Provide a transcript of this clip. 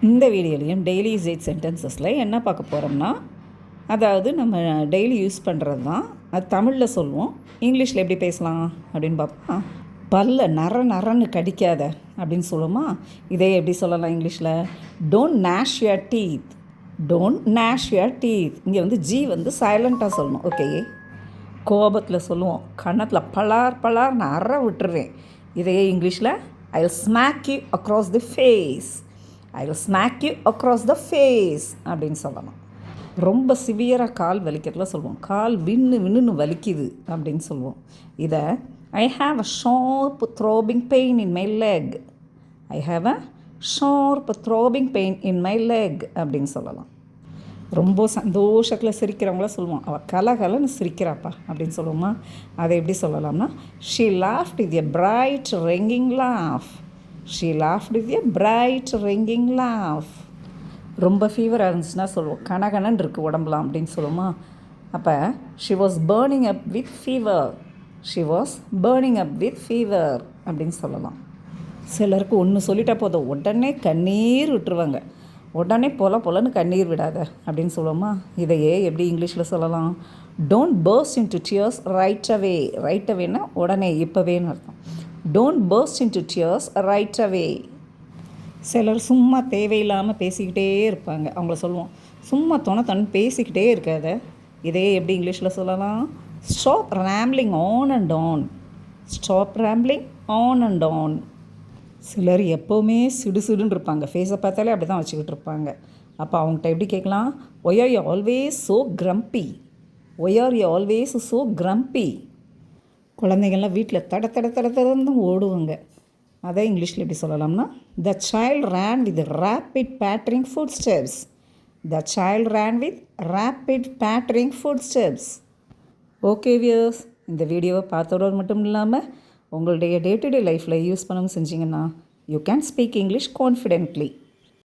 இந்த வீடியோலையும் daily usage சென்டென்சஸில் என்ன பார்க்க போகிறோம்னா, அதாவது நம்ம டெய்லி யூஸ் பண்ணுறது தான். அது தமிழில் சொல்லுவோம், இங்கிலீஷில் எப்படி பேசலாம் அப்படின்னு பார்ப்போம். பல்ல நரன்னு கடிக்காத அப்படின்னு சொல்லுவோமா, இதே எப்படி சொல்லலாம் இங்கிலீஷில்? Don't gnash your teeth. Don't gnash your teeth. இங்கே வந்து ஜி வந்து சைலண்ட்டாக சொல்லணும். ஓகே. கோபத்தில் சொல்லுவோம், கன்னத்தில் பலார்னு அற விட்டுருவேன். இதையே இங்கிலீஷில் I will smack you across the face. I will smack you across the face அப்படின்னு சொல்லலாம். ரொம்ப சிவியராக கால் வலிக்கிறதுல சொல்லுவோம், கால் வின்னு வலிக்குது அப்படின்னு சொல்லுவோம். இதை I have a sharp throbbing pain in my leg. I have a sharp throbbing pain in my leg அப்படின்னு சொல்லலாம். ரொம்ப சந்தோஷத்தில் சிரிக்கிறவங்கள சொல்லுவோம், அவள் கலகலன்னு சிரிக்கிறாப்பா அப்படின்னு சொல்லுவோமா. அதை எப்படி சொல்லலாம்னா, she laughed with a bright ringing laugh. She laughed with a bright ringing laugh. ரொம்ப ஃபீவராக இருந்துச்சுன்னா சொல்லுவோம், கனகனன் இருக்குது உடம்புலாம் அப்படின்னு சொல்லுவோமா. அப்போ she was burning up with fever. She was burning up with fever அப்படின்னு சொல்லலாம். சிலருக்கு ஒன்று சொல்லிட்டா போதும், உடனே கண்ணீர் விட்டுருவாங்க. உடனே பொலன்னு கண்ணீர் விடாத அப்படின்னு சொல்லுவோமா. இதையே எப்படி இங்கிலீஷில் சொல்லலாம்? Don't burst into tears right away. Right அவேன்னா உடனே, இப்போவேன்னு அர்த்தம். Don't burst into tears right away. சிலர் சும்மா தேவையில்லாமல் பேசிக்கிட்டே இருப்பாங்க, அவங்கள சொல்லுவோம், சும்மா தொண பேசிக்கிட்டே இருக்காத. இதையே எப்படி இங்கிலீஷில் சொல்லலாம்? Stop rambling on and on. Stop rambling on and on. சிலர் எப்போவுமே சிடுன்னு இருப்பாங்க, ஃபேஸை பார்த்தாலே அப்படி தான் வச்சுக்கிட்டு இருப்பாங்க. அப்போ அவங்ககிட்ட எப்படி கேட்கலாம்? Why are you always so grumpy. Why are you always so grumpy. குழந்தைங்கள்லாம் வீட்டில் தடன்னு ஓடுவாங்க. அதை இங்கிலீஷில் எப்படி சொல்லலாம்னா, the child ran with rapid pattering footsteps. The child ran with rapid pattering footsteps. Okay viewers, இந்த வீடியோவை பார்த்ததோடு மட்டும் இல்லாமல் உங்களுடைய டே டு டே லைஃப்பில் யூஸ் பண்ணவும் செஞ்சிங்கன்னா you can speak English confidently.